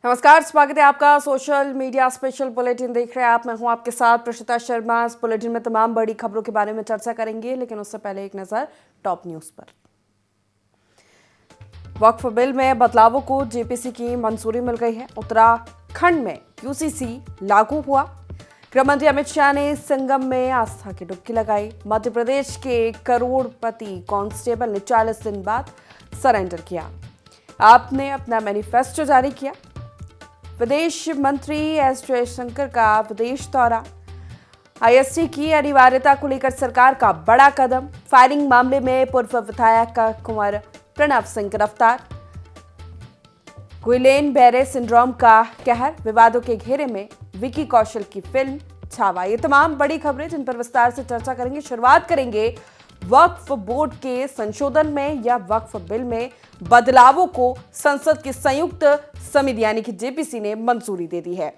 नमस्कार, स्वागत है आपका सोशल मीडिया स्पेशल बुलेटिन देख रहे हैं आप। मैं हूं आपके साथ प्रशिता शर्मा। इस बुलेटिन में तमाम बड़ी खबरों के बारे में चर्चा करेंगे, लेकिन उससे पहले एक नजर टॉप न्यूज पर। वक्फ बिल में बदलावों को जेपीसी की मंजूरी मिल गई है। उत्तराखंड में यूसीसी लागू हुआ। गृह मंत्री अमित शाह ने संगम में आस्था की डुबकी लगाई। मध्य प्रदेश के करोड़पति कांस्टेबल ने 40 दिन बाद सरेंडर किया। आपने अपना मैनिफेस्टो जारी किया। विदेश मंत्री एस जयशंकर का विदेश दौरा। आईएसटी की अनिवार्यता को लेकर सरकार का बड़ा कदम। फायरिंग मामले में पूर्व विधायक का कुंवर प्रणव सिंह गिरफ्तार। गुइलेन बेरे सिंड्रोम का कहर। विवादों के घेरे में विकी कौशल की फिल्म छावा। ये तमाम बड़ी खबरें जिन पर विस्तार से चर्चा करेंगे। शुरुआत करेंगे वक्फ बोर्ड के संशोधन में या वक्फ बिल में बदलावों को संसद की संयुक्त समिति यानी कि जेपीसी ने मंजूरी दे दी है।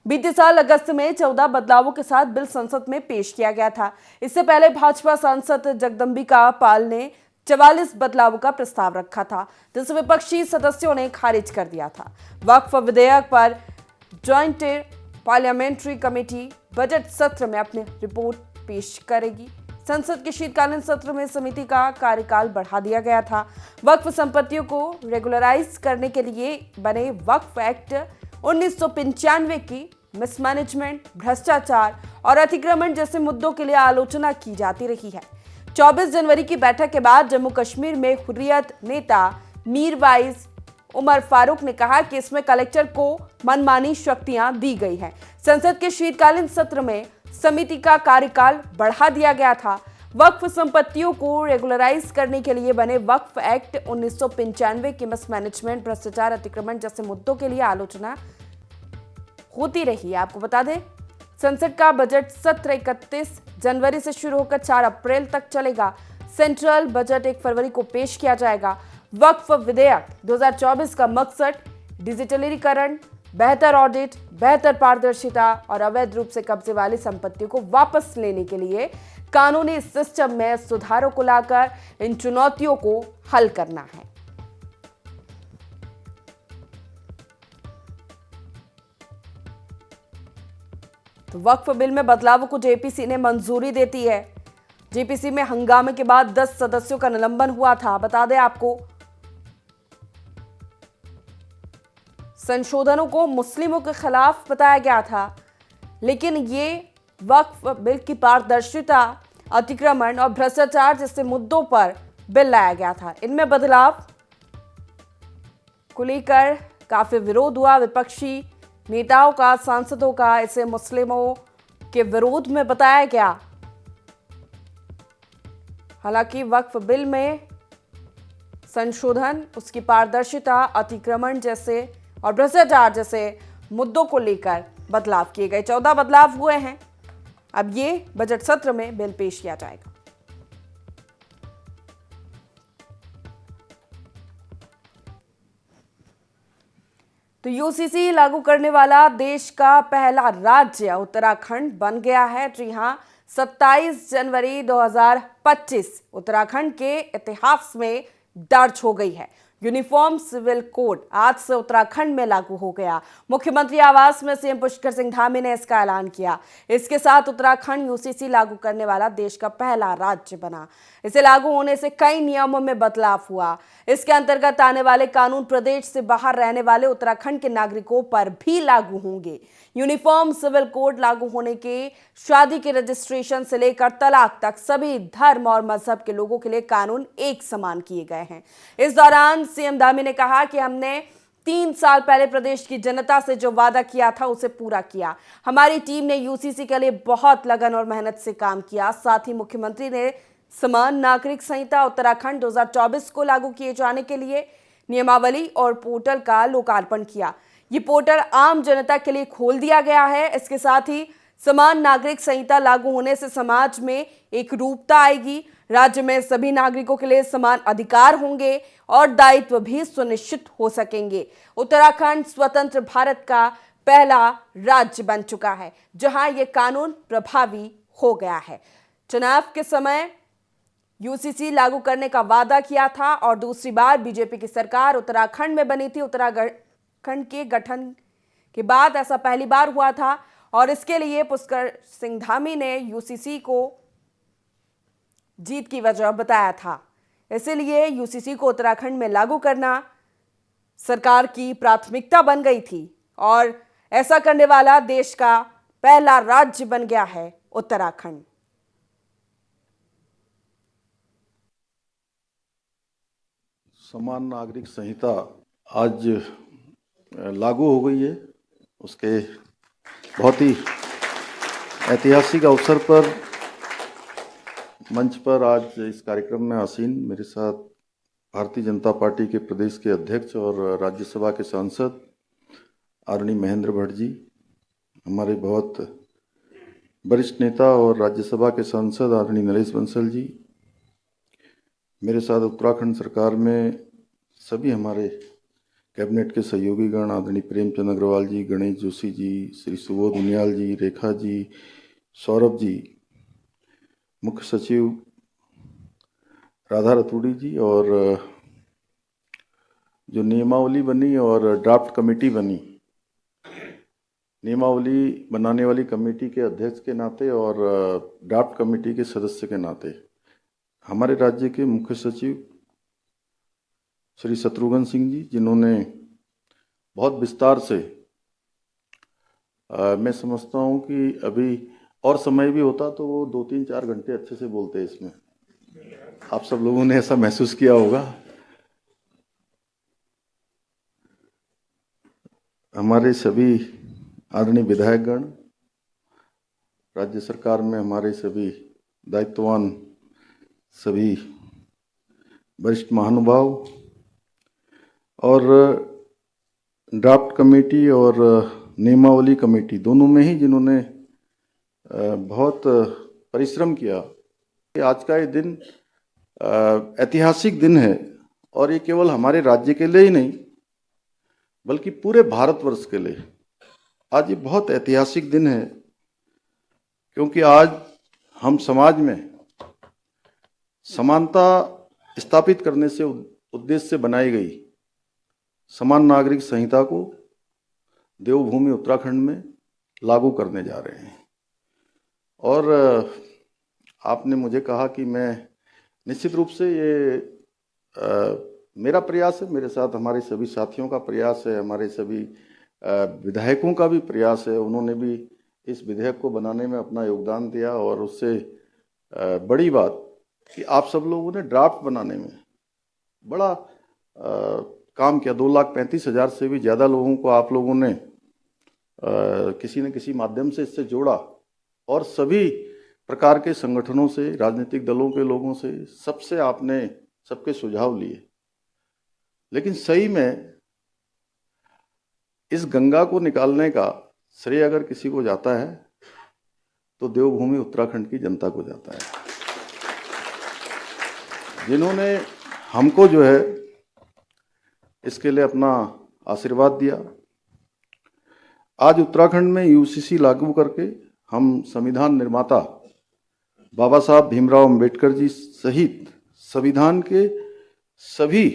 बीते साल अगस्त में 14 बदलावों के साथ बिल संसद में पेश किया गया था। इससे पहले भाजपा सांसद जगदंबिका पाल ने 44 बदलावों का प्रस्ताव रखा था, जिसे विपक्षी सदस्यों ने खारिज कर दिया था। वक्फ विधेयक पर ज्वाइंट पार्लियामेंट्री कमेटी बजट सत्र में अपनी रिपोर्ट पेश करेगी। संसद के शीतकालीन सत्र में समिति का कार्यकाल बढ़ा दिया गया था। वक्फ संपत्तियों को रेगुलराइज करने के लिए बने वक्फ एक्ट 1995 की मिसमैनेजमेंट, भ्रष्टाचार और अतिक्रमण जैसे मुद्दों के लिए आलोचना की जाती रही है। 24 जनवरी की बैठक के बाद जम्मू कश्मीर में हुर्रियत नेता मीरवाइज उमर फारूक ने कहा कि इसमें कलेक्टर को मनमानी शक्तियां दी गई हैं। संसद के शीतकालीन सत्र में समिति का कार्यकाल बढ़ा दिया गया था। वक्फ संपत्तियों को रेगुलराइज करने के लिए बने वक्फ एक्ट 1995 की मिसमैनेजमेंट, भ्रष्टाचार, अतिक्रमण जैसे मुद्दों के लिए आलोचना होती रही है। आपको बता दें, संसद का बजट सत्र 31 जनवरी से शुरू होकर 4 अप्रैल तक चलेगा। सेंट्रल बजट 1 फरवरी को पेश किया जाएगा। वक्फ विधेयक 2024 का मकसद डिजिटलीकरण, बेहतर ऑडिट, बेहतर पारदर्शिता और अवैध रूप से कब्जे वाली संपत्तियों को वापस लेने के लिए कानूनी सिस्टम में सुधारों को लाकर इन चुनौतियों को हल करना है। तो वक्फ बिल में बदलावों को जेपीसी ने मंजूरी देती है। जेपीसी में हंगामे के बाद 10 सदस्यों का निलंबन हुआ था। बता दें आपको, संशोधनों को मुस्लिमों के खिलाफ बताया गया था, लेकिन ये वक्फ बिल की पारदर्शिता, अतिक्रमण और भ्रष्टाचार जैसे मुद्दों पर बिल लाया गया था। इनमें बदलाव को लेकर काफी विरोध हुआ। विपक्षी नेताओं का, सांसदों का इसे मुस्लिमों के विरोध में बताया गया। हालांकि वक्फ बिल में संशोधन, उसकी पारदर्शिता, अतिक्रमण जैसे और भ्रष्टाचार जैसे मुद्दों को लेकर बदलाव किए गए। 14 बदलाव हुए हैं। अब ये बजट सत्र में बिल पेश किया जाएगा। तो यूसीसी लागू करने वाला देश का पहला राज्य उत्तराखंड बन गया है। जी हां, 27 जनवरी 2025 उत्तराखंड के इतिहास में दर्ज हो गई है। यूनिफॉर्म सिविल कोड आज से उत्तराखंड में लागू हो गया। मुख्यमंत्री आवास में सीएम पुष्कर सिंह धामी ने इसका ऐलान किया। इसके साथ उत्तराखंड यूसीसी लागू करने वाला देश का पहला राज्य बना। इसे लागू होने से कई नियमों में बदलाव हुआ। इसके अंतर्गत आने वाले कानून प्रदेश से बाहर रहने वाले उत्तराखंड के नागरिकों पर भी लागू होंगे। यूनिफॉर्म सिविल कोड लागू होने के शादी के रजिस्ट्रेशन से लेकर तलाक तक सभी धर्म और मजहब के लोगों के लिए कानून एक समान किए गए हैं। इस दौरान सीएम धामी ने कहा कि हमने 3 साल पहले प्रदेश की जनता से जो वादा किया था उसे पूरा किया। हमारी टीम ने यूसीसी के लिए बहुत लगन और मेहनत से काम किया। साथ ही मुख्यमंत्री ने समान नागरिक संहिता उत्तराखंड 2024 को लागू किए जाने के लिए नियमावली और पोर्टल का लोकार्पण किया। ये पोर्टल आम जनता के लिए खोल दिया गया है। इसके साथ ही समान नागरिक संहिता लागू होने से समाज में एक रूपता आएगी। राज्य में सभी नागरिकों के लिए समान अधिकार होंगे और दायित्व भी सुनिश्चित हो सकेंगे। उत्तराखंड स्वतंत्र भारत का पहला राज्य बन चुका है जहां यह कानून प्रभावी हो गया है। चुनाव के समय यूसीसी लागू करने का वादा किया था और दूसरी बार बीजेपी की सरकार उत्तराखंड में बनी थी। उत्तराखंड के गठन के बाद ऐसा पहली बार हुआ था और इसके लिए पुष्कर सिंह धामी ने यूसीसी को जीत की वजह बताया था। इसलिए यूसीसी को उत्तराखंड में लागू करना सरकार की प्राथमिकता बन गई थी और ऐसा करने वाला देश का पहला राज्य बन गया है उत्तराखंड। समान नागरिक संहिता आज लागू हो गई है। उसके बहुत ही ऐतिहासिक अवसर पर मंच पर आज इस कार्यक्रम में आसीन मेरे साथ भारतीय जनता पार्टी के प्रदेश के अध्यक्ष और राज्यसभा के सांसद आदरणीय महेंद्र भट्ट जी, हमारे बहुत वरिष्ठ नेता और राज्यसभा के सांसद आदरणीय नरेश बंसल जी, मेरे साथ उत्तराखंड सरकार में सभी हमारे कैबिनेट के सहयोगी गण आदरणीय प्रेमचंद अग्रवाल जी, गणेश जोशी जी, श्री सुबोध उनियाल जी, रेखा जी, सौरभ जी, मुख्य सचिव राधा रतूड़ी जी और जो नियमावली बनी और ड्राफ्ट कमेटी बनी, नियमावली बनाने वाली कमेटी के अध्यक्ष के नाते और ड्राफ्ट कमेटी के सदस्य के नाते हमारे राज्य के मुख्य सचिव श्री शत्रुघ्न सिंह जी, जिन्होंने बहुत विस्तार से मैं समझता हूं कि अभी और समय भी होता तो वो 2-3-4 घंटे अच्छे से बोलते हैं। इसमें आप सब लोगों ने ऐसा महसूस किया होगा। हमारे सभी आदरणीय विधायकगण, राज्य सरकार में हमारे सभी दायित्ववान सभी वरिष्ठ महानुभाव और ड्राफ्ट कमेटी और नियमावली कमेटी दोनों में ही जिन्होंने बहुत परिश्रम किया। आज का ये दिन ऐतिहासिक दिन है और ये केवल हमारे राज्य के लिए ही नहीं बल्कि पूरे भारतवर्ष के लिए आज ये बहुत ऐतिहासिक दिन है, क्योंकि आज हम समाज में समानता स्थापित करने से उद्देश्य से बनाई गई समान नागरिक संहिता को देवभूमि उत्तराखंड में लागू करने जा रहे हैं। और आपने मुझे कहा कि मैं निश्चित रूप से ये मेरा प्रयास है, मेरे साथ हमारे सभी साथियों का प्रयास है, हमारे सभी विधायकों का भी प्रयास है। उन्होंने भी इस विधेयक को बनाने में अपना योगदान दिया और उससे बड़ी बात कि आप सब लोगों ने ड्राफ्ट बनाने में बड़ा काम किया। 2,35,000 से भी ज़्यादा लोगों को आप लोगों ने किसी न किसी माध्यम से इससे जोड़ा और सभी प्रकार के संगठनों से, राजनीतिक दलों के लोगों से, सबसे आपने सबके सुझाव लिए। लेकिन सही में इस गंगा को निकालने का श्रेय अगर किसी को जाता है तो देवभूमि उत्तराखंड की जनता को जाता है, जिन्होंने हमको जो है इसके लिए अपना आशीर्वाद दिया। आज उत्तराखंड में यूसीसी लागू करके हम संविधान निर्माता बाबा साहब भीमराव अंबेडकर जी सहित संविधान के सभी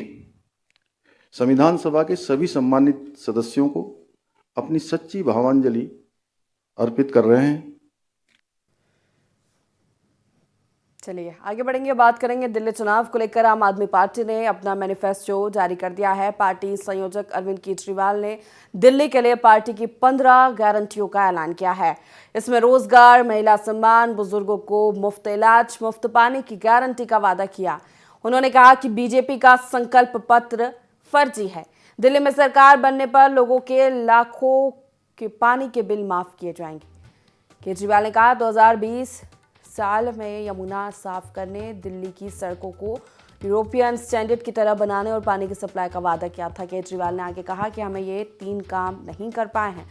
संविधान सभा के सभी सम्मानित सदस्यों को अपनी सच्ची भावांजलि अर्पित कर रहे हैं। चलिए आगे बढ़ेंगे, बात करेंगे दिल्ली चुनाव को लेकर। आम आदमी पार्टी ने अपना मैनिफेस्टो जारी कर दिया है। पार्टी संयोजक अरविंद केजरीवाल ने दिल्ली के लिए पार्टी की 15 गारंटियों का ऐलान किया है। इसमें रोजगार, महिला सम्मान, बुजुर्गों को मुफ्त इलाज, मुफ्त पानी की गारंटी का वादा किया। उन्होंने कहा कि बीजेपी का संकल्प पत्र फर्जी है। दिल्ली में सरकार बनने पर लोगों के लाखों के पानी के बिल माफ किए जाएंगे। केजरीवाल ने कहा 2020 साल में यमुना साफ करने, दिल्ली की सड़कों को यूरोपियन स्टैंडर्ड की तरह बनाने और पानी की सप्लाई का वादा किया था। केजरीवाल ने आगे कहा कि हमें ये 3 काम नहीं कर पाए हैं।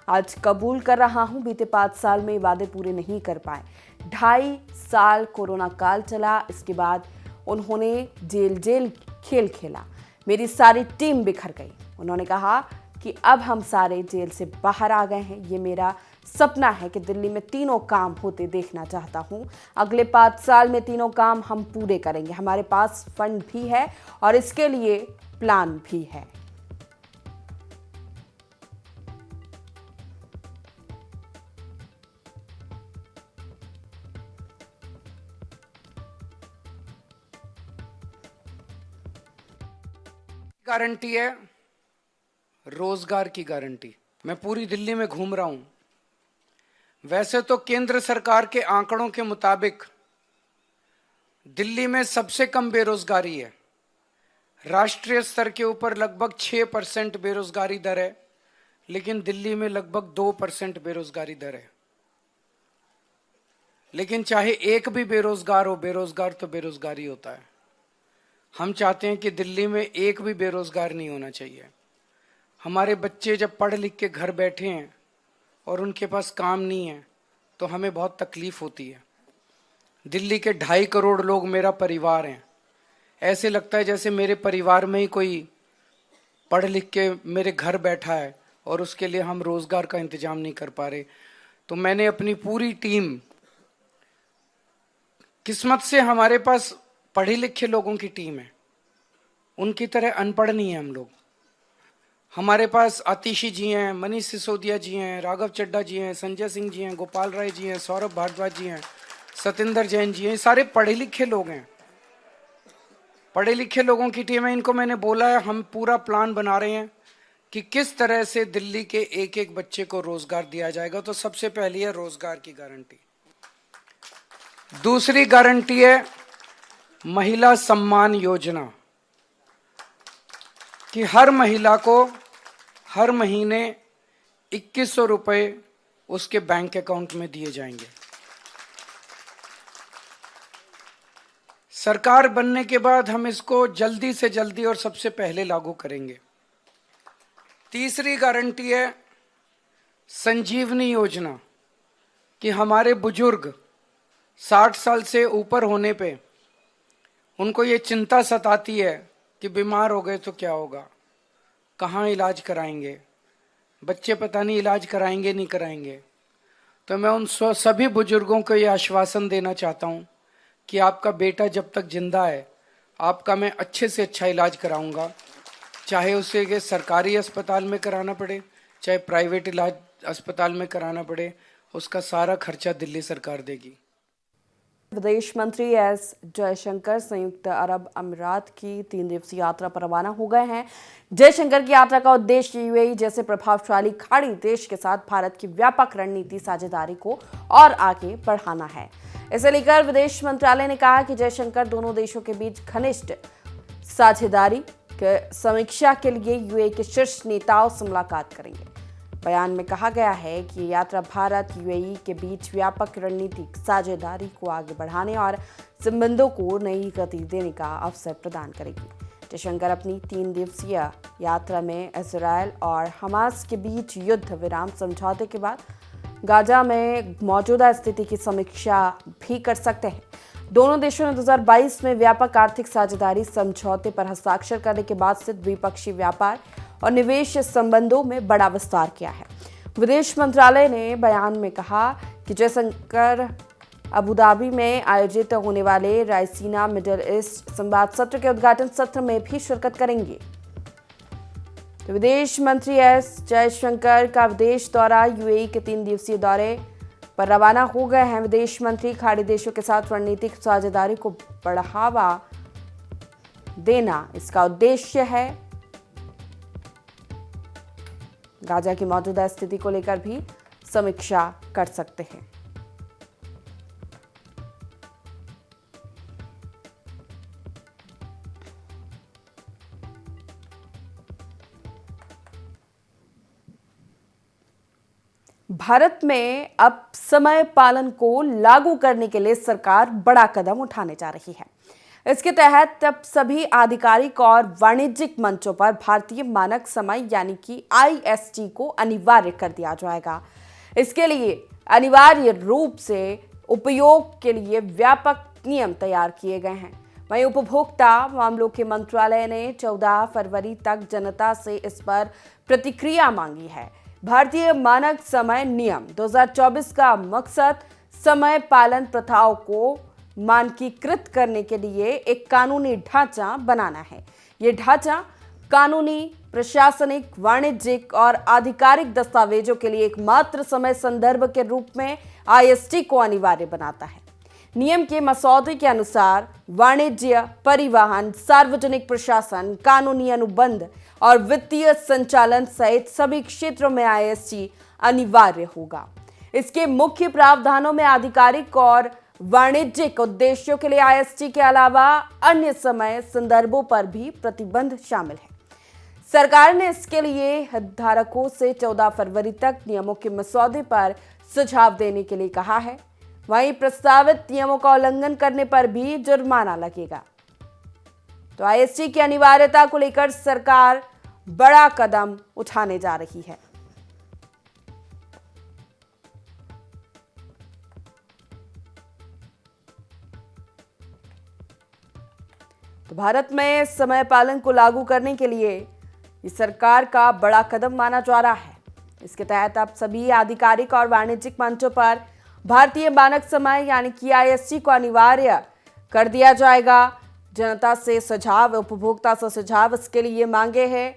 आज कबूल कर रहा हूं, बीते 5 साल में वादे पूरे नहीं कर पाए। 2.5 साल कोरोना काल चला, इसके बाद उन्होंने जेल खेल खेला। मेरी सारी टीम बिखर गई। उन्होंने कहा कि अब हम सारे जेल से बाहर आ गए हैं। ये मेरा सपना है कि दिल्ली में तीनों काम होते देखना चाहता हूं। अगले 5 साल में तीनों काम हम पूरे करेंगे। हमारे पास फंड भी है और इसके लिए प्लान भी है। गारंटी है रोजगार की गारंटी। मैं पूरी दिल्ली में घूम रहा हूं। वैसे तो केंद्र सरकार के आंकड़ों के मुताबिक दिल्ली में सबसे कम बेरोजगारी है। राष्ट्रीय स्तर के ऊपर लगभग 6% बेरोजगारी दर है, लेकिन दिल्ली में लगभग 2% बेरोजगारी दर है। लेकिन चाहे एक भी बेरोजगार हो, बेरोजगार तो बेरोजगारी होता है। हम चाहते हैं कि दिल्ली में एक भी बेरोजगार नहीं होना चाहिए। हमारे बच्चे जब पढ़ लिख के घर बैठे हैं और उनके पास काम नहीं है तो हमें बहुत तकलीफ होती है। दिल्ली के 2.5 करोड़ लोग मेरा परिवार हैं। ऐसे लगता है जैसे मेरे परिवार में ही कोई पढ़ लिख के मेरे घर बैठा है और उसके लिए हम रोजगार का इंतजाम नहीं कर पा रहे। तो मैंने अपनी पूरी टीम, किस्मत से हमारे पास पढ़े लिखे लोगों की टीम है, उनकी तरह अनपढ़ नहीं है हम लोग। हमारे पास आतिशी जी हैं, मनीष सिसोदिया जी हैं, राघव चड्ढा जी हैं, संजय सिंह जी हैं, गोपाल राय जी हैं, सौरभ भारद्वाज जी हैं, सतेंद्र जैन जी हैं। सारे पढ़े लिखे लोग हैं, पढ़े लिखे लोगों की टीम है। इनको मैंने बोला है, हम पूरा प्लान बना रहे हैं कि किस तरह से दिल्ली के एक एक बच्चे को रोजगार दिया जाएगा। तो सबसे पहली है रोजगार की गारंटी। दूसरी गारंटी है महिला सम्मान योजना, कि हर महिला को हर महीने 2100 रुपए उसके बैंक अकाउंट में दिए जाएंगे। सरकार बनने के बाद हम इसको जल्दी से जल्दी और सबसे पहले लागू करेंगे। तीसरी गारंटी है संजीवनी योजना, कि हमारे बुजुर्ग 60 साल से ऊपर होने पे उनको ये चिंता सताती है कि बीमार हो गए तो क्या होगा, कहाँ इलाज कराएंगे, बच्चे पता नहीं इलाज कराएंगे नहीं कराएंगे। तो मैं उन सभी बुजुर्गों को ये आश्वासन देना चाहता हूँ कि आपका बेटा जब तक जिंदा है आपका मैं अच्छे से अच्छा इलाज कराऊंगा, चाहे उसे के सरकारी अस्पताल में कराना पड़े चाहे प्राइवेट इलाज अस्पताल में कराना पड़े, उसका सारा खर्चा दिल्ली सरकार देगी। विदेश मंत्री एस जयशंकर संयुक्त अरब अमीरात की 3 दिवसीय यात्रा पर रवाना हो गए हैं। जयशंकर की यात्रा का उद्देश्य यूएई जैसे प्रभावशाली खाड़ी देश के साथ भारत की व्यापक रणनीति साझेदारी को और आगे बढ़ाना है। इसे लेकर विदेश मंत्रालय ने कहा कि जयशंकर दोनों देशों के बीच घनिष्ठ साझेदारी की समीक्षा के लिए यूएई के शीर्ष नेताओं से मुलाकात करेंगे। बयान में कहा गया है कि ये यात्रा भारत यूएई के बीच व्यापक रणनीतिक साझेदारी को आगे बढ़ाने और संबंधों को नई गति देने का अवसर प्रदान करेगी। जयशंकर अपनी 3 दिवसीय यात्रा में इजरायल और हमास के बीच युद्ध विराम समझौते के बाद गाजा में मौजूदा स्थिति की समीक्षा भी कर सकते हैं। दोनों देशों ने 2022 में व्यापक आर्थिक साझेदारी समझौते पर हस्ताक्षर करने के बाद से द्विपक्षीय व्यापार और निवेश संबंधों में बड़ा विस्तार किया है। विदेश मंत्रालय ने बयान में कहा कि जयशंकर अबू धाबी में आयोजित होने वाले रायसीना मिडिल ईस्ट संवाद सत्र के उद्घाटन सत्र में भी शिरकत करेंगे। तो विदेश मंत्री एस जयशंकर का विदेश दौरा यूएई के 3 दिवसीय दौरे पर रवाना हो गए हैं। विदेश मंत्री खाड़ी देशों के साथ रणनीतिक साझेदारी को बढ़ावा देना इसका उद्देश्य है। गाजा की मौजूदा स्थिति को लेकर भी समीक्षा कर सकते हैं। भारत में अब समय पालन को लागू करने के लिए सरकार बड़ा कदम उठाने जा रही है। इसके तहत अब सभी आधिकारिक और वाणिज्यिक मंचों पर भारतीय मानक समय यानी कि IST को अनिवार्य कर दिया जाएगा। इसके लिए अनिवार्य रूप से उपयोग के लिए व्यापक नियम तैयार किए गए हैं। वहीं उपभोक्ता मामलों के मंत्रालय ने 14 फरवरी तक जनता से इस पर प्रतिक्रिया मांगी है। भारतीय मानक समय नियम 2024 का मकसद समय पालन प्रथाओं को मानकीकृत करने के लिए एक कानूनी ढांचा बनाना है। ये ढांचा कानूनी, प्रशासनिक, वाणिज्यिक और आधिकारिक दस्तावेजों के लिए एकमात्र समय संदर्भ के रूप में IST को अनिवार्य बनाता है। नियम के मसौदे के अनुसार वाणिज्य, परिवहन, सार्वजनिक प्रशासन, कानूनी अनुबंध और वित्तीय संचालन सहित सभी क्षेत्रों में आईएसटी अनिवार्य होगा। इसके मुख्य प्रावधानों में आधिकारिक और वाणिज्यिक उद्देश्यों के लिए आईएसटी के अलावा अन्य समय संदर्भों पर भी प्रतिबंध शामिल है। सरकार ने इसके लिए हितधारकों से 14 फरवरी तक नियमों के मसौदे पर सुझाव देने के लिए कहा है। वहीं प्रस्तावित नियमों का उल्लंघन करने पर भी जुर्माना लगेगा। तो आईएसटी की अनिवार्यता को लेकर सरकार बड़ा कदम उठाने जा रही है। तो भारत में समय पालन को लागू करने के लिए ये सरकार का बड़ा कदम माना जा रहा है। इसके तहत अब सभी आधिकारिक और वाणिज्यिक मंचों पर भारतीय मानक समय यानी कि आईएसटी को अनिवार्य कर दिया जाएगा। जनता से सुझाव, उपभोक्ता से सुझाव इसके लिए मांगे हैं।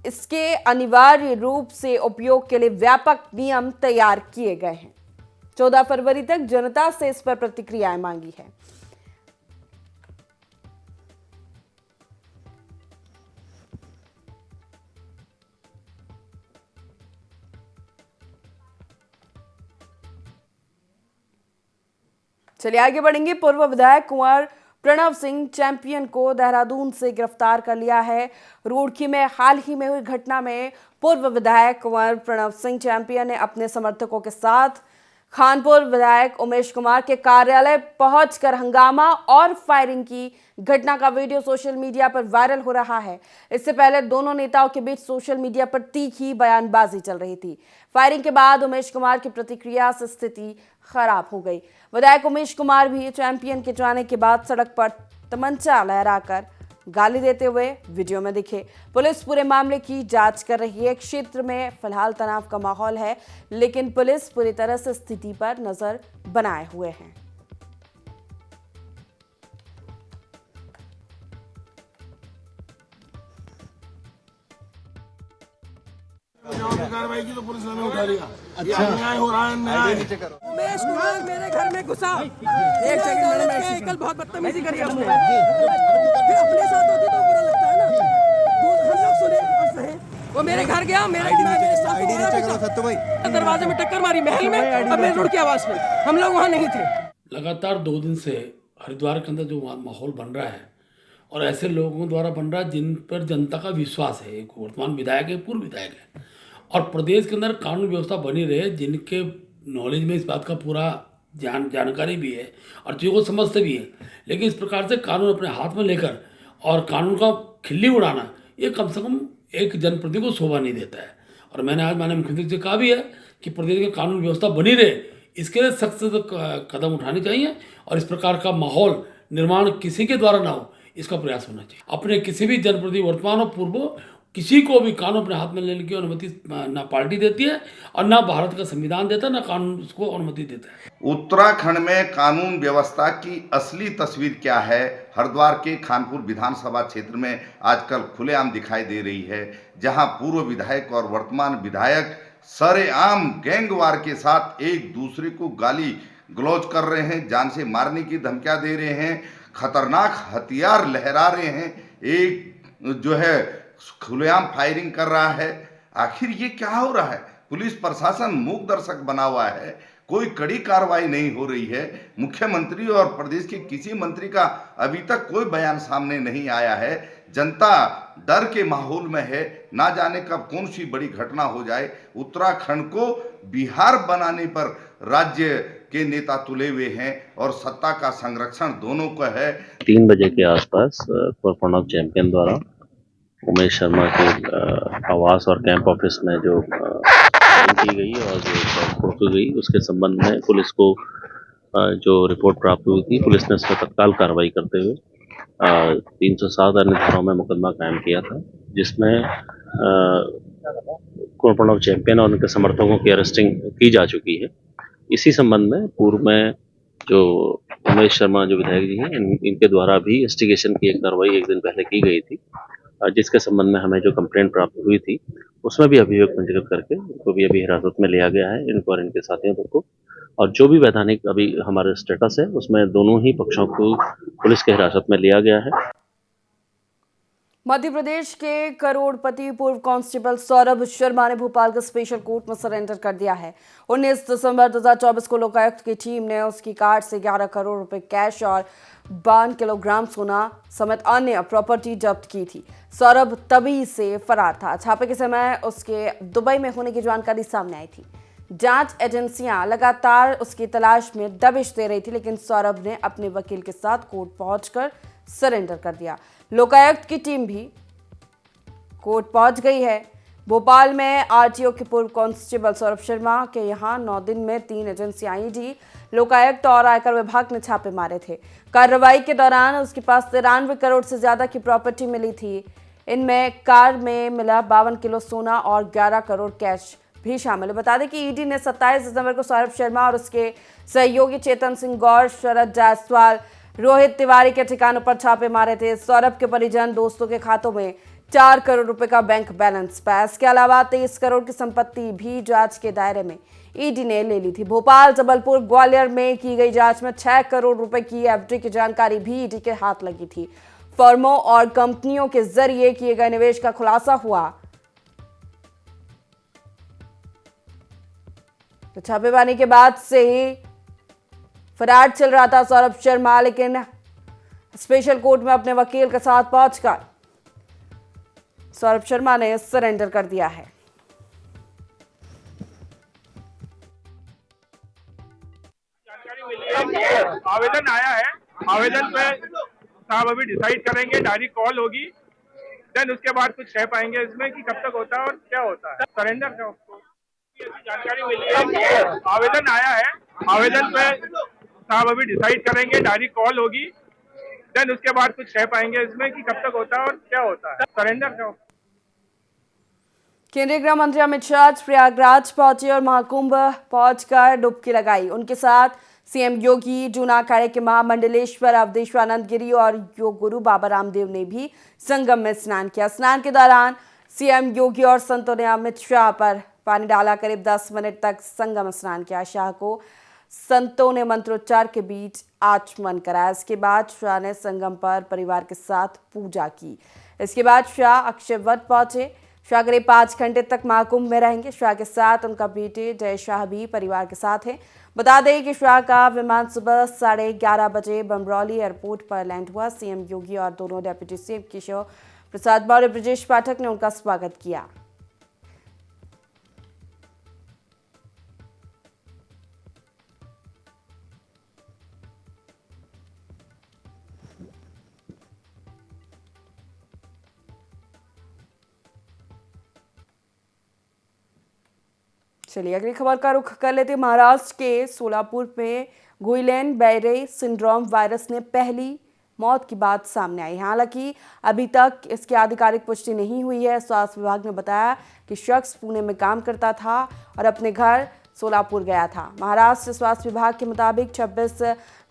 इसके अनिवार्य रूप से उपयोग के लिए व्यापक नियम तैयार किए गए हैं। 14 फरवरी तक जनता से इस पर प्रतिक्रियाएं मांगी है। चलिए आगे बढ़ेंगे। पूर्व विधायक कुंवर प्रणव सिंह चैंपियन को देहरादून से गिरफ्तार कर लिया है। रुड़की में हाल ही में हुई घटना में पूर्व विधायक कुंवर प्रणव सिंह चैंपियन ने अपने समर्थकों के साथ खानपुर विधायक उमेश कुमार के कार्यालय पहुंचकर हंगामा और फायरिंग की घटना का वीडियो सोशल मीडिया पर वायरल हो रहा है। इससे पहले दोनों नेताओं के बीच सोशल मीडिया पर तीखी बयानबाजी चल रही थी। फायरिंग के बाद उमेश कुमार की प्रतिक्रिया से स्थिति खराब हो गई। विधायक उमेश कुमार भी चैंपियन के जाने के बाद सड़क पर तमंचा लहराकर गाली देते हुए वीडियो में दिखे। पुलिस पूरे मामले की जांच कर रही है। क्षेत्र में फिलहाल तनाव का माहौल है, लेकिन पुलिस पूरी तरह से स्थिति पर नजर बनाए हुए है। कार्रवाई की तो पुलिस ने उठा लिया। अच्छा न्याय हो रहा है, न्याय। उमेश कुमार मेरे घर में घुसा, एक सेकंड मैंने कल बहुत बदतमीजी करी हमने, फिर अपने साथ होती तो बुरा लगता है ना। हम लोग सुने और सहे। वो मेरे घर गया, मेरे दरवाजे में टक्कर मारी महल में, अब मैं रुड़ के आवाज में। हम लोग वहाँ नहीं थे। लगातार 2 दिन से हरिद्वार के अंदर जो माहौल बन रहा है और ऐसे लोगों द्वारा बन रहा है जिन पर जनता का विश्वास है, एक वर्तमान विधायक है, पूर्व विधायक है, और प्रदेश के अंदर कानून व्यवस्था बनी रहे, जिनके नॉलेज में इस बात का पूरा जानकारी भी है और चीज़ों को समझते भी हैं, लेकिन इस प्रकार से कानून अपने हाथ में लेकर और कानून का खिल्ली उड़ाना, ये कम से कम एक जनप्रतिनिधि को शोभा नहीं देता है। और मैंने आज माननीय मुख्यमंत्री से कहा भी है कि प्रदेश की कानून व्यवस्था बनी रहे, इसके लिए सख्त कदम उठाने चाहिए और इस प्रकार का माहौल निर्माण किसी के द्वारा ना हो, इसका प्रयास होना चाहिए। अपने किसी भी जनप्रतिनिधि वर्तमान और पूर्व किसी को भी कानून अपने हाथ में लेने की अनुमति ना पार्टी देती है और ना भारत का संविधान देता है, ना कानून उसको अनुमति देता है। उत्तराखंड में कानून व्यवस्था की असली तस्वीर क्या है, हरिद्वार के खानपुर विधानसभा क्षेत्र में आजकल खुलेआम दिखाई दे रही है, जहां पूर्व विधायक और वर्तमान विधायक सरेआम गैंगवार के साथ एक दूसरे को गाली गलौज कर रहे हैं, जान से मारने की धमकियां दे रहे हैं, खतरनाक हथियार लहरा रहे हैं, एक जो है खुलेआम फायरिंग कर रहा है। आखिर ये क्या हो रहा है? पुलिस प्रशासन मूक दर्शक बना हुआ है, कोई कड़ी कार्रवाई नहीं हो रही है। मुख्यमंत्री और प्रदेश के किसी मंत्री का अभी तक कोई बयान सामने नहीं आया है। जनता डर के माहौल में है, ना जाने कब कौन सी बड़ी घटना हो जाए। उत्तराखंड को बिहार बनाने पर राज्य के नेता तुले हुए हैं और सत्ता का संरक्षण दोनों को है। 3 बजे के आसपास प्रणव चैंपियन द्वारा उमेश शर्मा के आवास और कैंप ऑफिस में जो की गई और जो फोटो गई, उसके संबंध में पुलिस को जो रिपोर्ट प्राप्त हुई थी, पुलिस ने इस पर तत्काल कार्रवाई करते हुए 307 अन्य धाराओं में मुकदमा कायम किया था, जिसमें प्रणव चैंपियन और उनके समर्थकों की अरेस्टिंग की जा चुकी है। इसी संबंध में पूर्व में जो उमेश शर्मा जो विधायक जी हैं, इनके द्वारा भी इंस्टिगेशन की एक कार्रवाई एक दिन पहले की गई थी, जिसके संबंध में हमें जो कंप्लेंट प्राप्त हुई थी उसमें भी अभियोग पंजीकृत करके इनको भी अभी हिरासत में लिया गया है, इनको और इनके साथियों को। और जो भी वैधानिक अभी हमारे स्टेटस है उसमें दोनों ही पक्षों को पुलिस के हिरासत में लिया गया है। मध्य प्रदेश के करोड़पति पूर्व कांस्टेबल सौरभ शर्मा ने भोपाल के स्पेशल कोर्ट में सरेंडर कर दिया है। 19 दिसंबर 2024 को लोकायुक्त की टीम ने उसकी कार से 11 करोड़ रुपए कैश और 52 किलोग्राम सोना समेत अन्य प्रॉपर्टी जब्त की थी। सौरभ तभी से फरार था। छापे के समय उसके दुबई में होने की जानकारी सामने आई थी। जांच एजेंसियां लगातार उसकी तलाश में दबिश दे रही थी, लेकिन सौरभ ने अपने वकील के साथ कोर्ट पहुंचकर सरेंडर कर दिया। लोकायुक्त की टीम भी कोर्ट पहुंच गई है। भोपाल में आरटीओ के पूर्व कांस्टेबल सौरभ शर्मा के यहां 9 दिन में 3 एजेंसियां ईडी, लोकायुक्त और आयकर विभाग ने छापे मारे थे। कार्रवाई के दौरान उसके पास 93 करोड़ से ज्यादा की प्रॉपर्टी मिली थी। इनमें कार में मिला 52 किलो सोना और 11 करोड़ कैश भी शामिल है। बता दें कि ईडी ने 27 दिसंबर को सौरभ शर्मा और उसके सहयोगी चेतन सिंह गौर, शरद जायसवाल, रोहित तिवारी के ठिकानों पर छापे मारे थे। सौरभ के परिजन दोस्तों के खातों में 4 करोड़ रुपए का बैंक बैलेंस पाया। इसके अलावा 23 करोड़ की संपत्ति भी जांच के दायरे में ईडी ने ले ली थी। भोपाल, जबलपुर, ग्वालियर में की गई जांच में 6 करोड़ रुपए की एफडी की जानकारी भी ईडी के हाथ लगी थी। फर्मों और कंपनियों के जरिए किए गए निवेश का खुलासा हुआ। तो छापेमारी के बाद से ही फरार चल रहा था सौरभ शर्मा, लेकिन स्पेशल कोर्ट में अपने वकील के साथ पहुंचकर सौरभ शर्मा ने सरेंडर कर दिया है। आवेदन आया है, आवेदन पे साहब अभी डिसाइड करेंगे, डायरेक्ट कॉल होगी, देन उसके बाद कुछ कह पाएंगे इसमें कि कब तक होता है और क्या होता है। सरेंडर का उसको जानकारी मिली है, आवेदन आया है, आवेदन पे साहब अभी डिसाइड करेंगे, डायरेक्ट कॉल होगी, देन उसके बाद कुछ कह पाएंगे इसमें कि कब तक होता है और क्या होता है। सरेंडर का केंद्रीय गृह मंत्री अमित शाह प्रयागराज पहुंचे और महाकुंभ पहुंचकर डुबकी लगाई। उनके साथ सीएम योगी, जूना अखाड़े के महामंडलेश्वर अवधेशानंद गिरी और योग गुरु बाबा रामदेव ने भी संगम में स्नान किया। स्नान के दौरान सीएम योगी और संतों ने अमित शाह पर पानी डाला। करीब 10 मिनट तक संगम स्नान किया। शाह को संतों ने मंत्रोच्चार के बीच आचमन कराया। इसके बाद शाह ने संगम पर परिवार के साथ पूजा की। इसके बाद शाह अक्षय वट पहुंचे। शाह करीब 5 घंटे तक महाकुंभ में रहेंगे। शाह के साथ उनका बेटे जय शाह भी परिवार के साथ हैं। बता दें कि शाह का विमान सुबह 11:30 बजे बमरौली एयरपोर्ट पर लैंड हुआ। सीएम योगी और दोनों डिप्टी सीएम केशव प्रसाद मौर्य, ब्रजेश पाठक ने उनका स्वागत किया। चलिए अगली खबर का रुख कर लेते हैं। महाराष्ट्र के सोलापुर में गुइलेन बेरे सिंड्रोम वायरस ने पहली मौत की बात सामने आई। हालांकि अभी तक इसकी आधिकारिक पुष्टि नहीं हुई है। स्वास्थ्य विभाग ने बताया कि शख्स पुणे में काम करता था और अपने घर सोलापुर गया था। महाराष्ट्र स्वास्थ्य विभाग के मुताबिक 26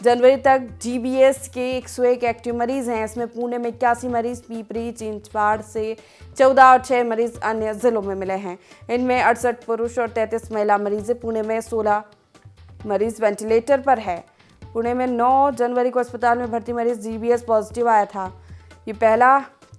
जनवरी तक जीबीएस के 101 एक्टिव मरीज हैं। इसमें पुणे में 81 मरीज, पीपरी चिंचवाड़ से 14 और 6 मरीज अन्य जिलों में मिले हैं। इनमें 68 पुरुष और 33 महिला मरीज। पुणे में 16 मरीज वेंटिलेटर पर है। पुणे में 9 जनवरी को अस्पताल में भर्ती मरीज जीबीएस पॉजिटिव आया था। ये पहला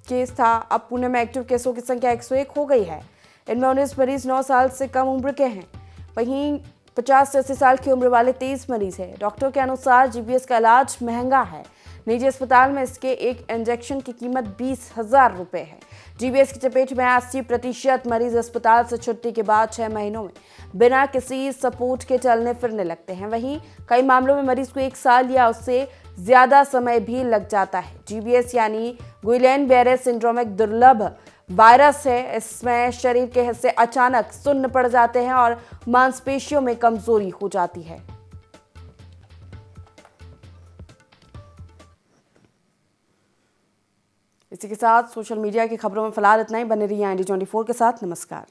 केस था। अब पुणे में एक्टिव केसों की संख्या 101 हो गई है। इनमें 19 मरीज 9 साल से कम उम्र के हैं। वहीं 50 से 80 साल की उम्र वाले 23 मरीज हैं। डॉक्टर के अनुसार जीबीएस का इलाज महंगा है। निजी अस्पताल में इसके एक इंजेक्शन की कीमत 20,000 रुपए है। जीबीएस की चपेट में 80% मरीज अस्पताल से छुट्टी के बाद 6 महीनों में बिना किसी सपोर्ट के चलने फिरने लगते हैं। वहीं कई मामलों में मरीज को 1 साल या उससे ज्यादा समय भी लग जाता है। जीबीएस यानी गुइलेन बेरे सिंड्रोम एक दुर्लभ वायरस है। इसमें शरीर के हिस्से अचानक सुन्न पड़ जाते हैं और मांसपेशियों में कमजोरी हो जाती है। इसी के साथ सोशल मीडिया की खबरों में फिलहाल इतना ही। बने रहिए IND24 के साथ। नमस्कार।